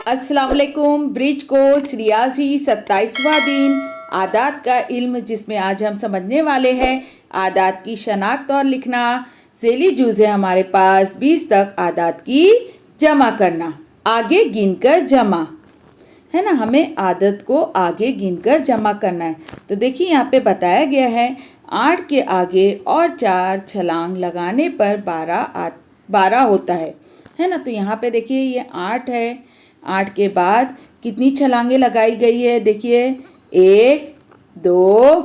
अस्सलाम वालेकुम। Bridge course रियाजी 27वां दिन आदात का इल्म, जिसमें आज हम समझने वाले हैं आदात की शनाख्त और लिखना। ज़ेली जुज़ है हमारे पास 20 तक आदात की जमा करना, आगे गिनकर जमा है ना। हमें आदत को आगे गिनकर जमा करना है। तो देखिए यहाँ पे बताया गया है 8 के आगे और 4 छलांग लगाने पर 12 होता है ना। तो यहाँ पे देखिए ये 8 है, 8 के बाद कितनी छलांगे लगाई गई है, देखिए 1 2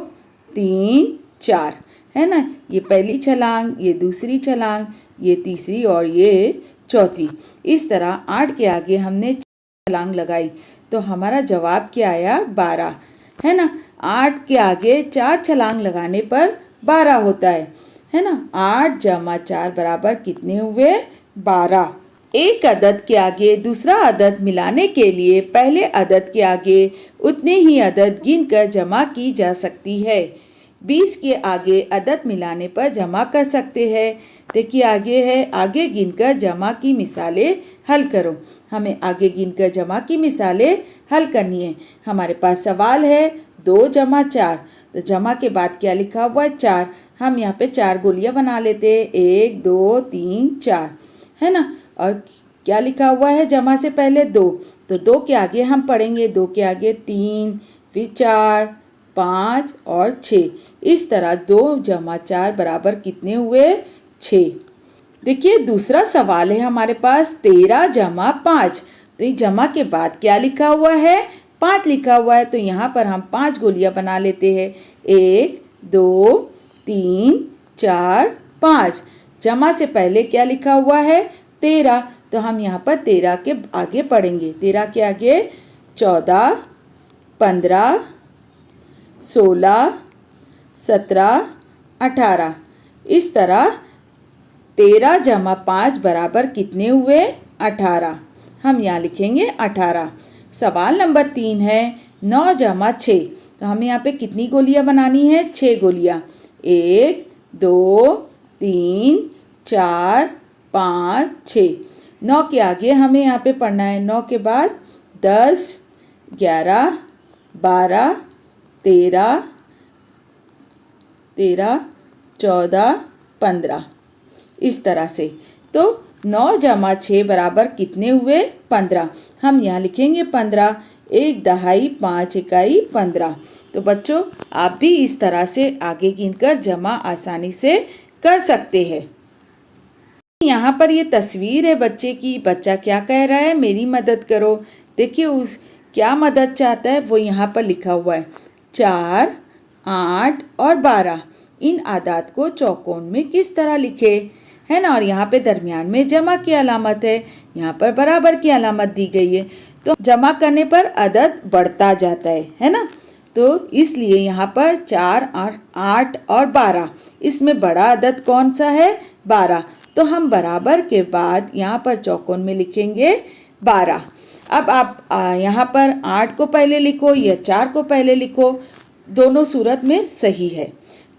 3 4 है ना। ये पहली छलांग, ये दूसरी छलांग, ये तीसरी और ये चौथी। इस तरह 8 के आगे हमने छलांग लगाई तो हमारा जवाब क्या आया, 12 है ना। 8 के आगे 4 छलांग लगाने पर 12 होता है ना। 8 जमा 4 बराबर कितने हुए, 12। एक अदद के आगे दूसरा अदद मिलाने के लिए पहले अदद के आगे उतने ही अदद गिनकर जमा की जा सकती है। 20 के आगे अदद मिलाने पर जमा कर सकते हैं। देखिए आगे है, आगे गिनकर जमा की मिसालें हल करो। हमें आगे गिनकर जमा की मिसालें हल करनी है। हमारे पास सवाल है 2 जमा 4, तो जमा के बाद क्या लिखा हुआ है, 4। हम यहाँ पे 4 गोलियाँ बना लेते हैं, 1 2 3 4 है ना। और क्या लिखा हुआ है जमा से पहले 2, तो 2 के आगे हम पढ़ेंगे, 2 के आगे 3, फिर 4 5 और 6। इस तरह 2 जमा 4 बराबर कितने हुए, 6। देखिए दूसरा सवाल है हमारे पास 13 जमा 5, तो ये जमा के बाद क्या लिखा हुआ है, 5 लिखा हुआ है। तो यहाँ पर हम 5 गोलियाँ बना लेते हैं, 1 2 3 4 5। जमा से पहले क्या लिखा हुआ है, 13, तो हम यहाँ पर 13 के आगे पढ़ेंगे, 13 के आगे 14 15 16 17 18। इस तरह 13 जमा 5 बराबर कितने हुए, 18। हम यहाँ लिखेंगे 18। सवाल नंबर 3 है 9 जमा 6, तो हमें यहाँ पे कितनी गोलियाँ बनानी है, 6 गोलियाँ, 1 2 3 4 5 6। 9 के आगे हमें यहाँ पे पढ़ना है, 9 के बाद 10 11 12 13 14 15। इस तरह से तो 9 जमा 6 बराबर कितने हुए, 15। हम यहाँ लिखेंगे 15, 1 दहाई 5 इकाई 15। तो बच्चों आप भी इस तरह से आगे गिनकर जमा आसानी से कर सकते हैं। यहाँ पर ये तस्वीर है बच्चे की, बच्चा क्या कह रहा है, मेरी मदद करो। देखिए उस क्या मदद चाहता है, वो यहाँ पर लिखा हुआ है 4 8 और 12। इन आदात को चौकोन में किस तरह लिखे, है ना। और यहाँ पे दरमियान में जमा की अलामत है, यहाँ पर बराबर की अलामत दी गई है। तो जमा करने पर अदद बढ़ता जाता है ना। तो इसलिए यहाँ पर 4 8 और 12, इसमें बड़ा अदद कौन सा है, 12। तो हम बराबर के बाद यहाँ पर चौकोन में लिखेंगे 12। अब आप यहाँ पर 8 को पहले लिखो या 4 को पहले लिखो, दोनों सूरत में सही है।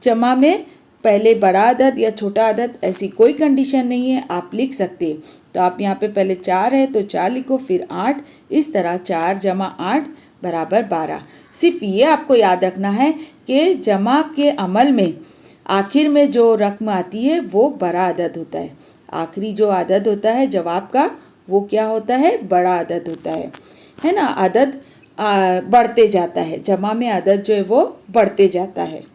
जमा में पहले बड़ा अदद या छोटा अदद ऐसी कोई कंडीशन नहीं है, आप लिख सकते। तो आप यहाँ पे पहले 4 है तो 4 लिखो, फिर 8। इस तरह 4 जमा 8 बराबर 12। सिर्फ ये आपको याद रखना है कि जमा के अमल में आखिर में जो रकम आती है वो बड़ा अदद होता है। आखिरी जो अदद होता है जवाब का, वो क्या होता है, बड़ा अदद होता है ना। अदद बढ़ते जाता है, जमा में अदद जो है वो बढ़ते जाता है।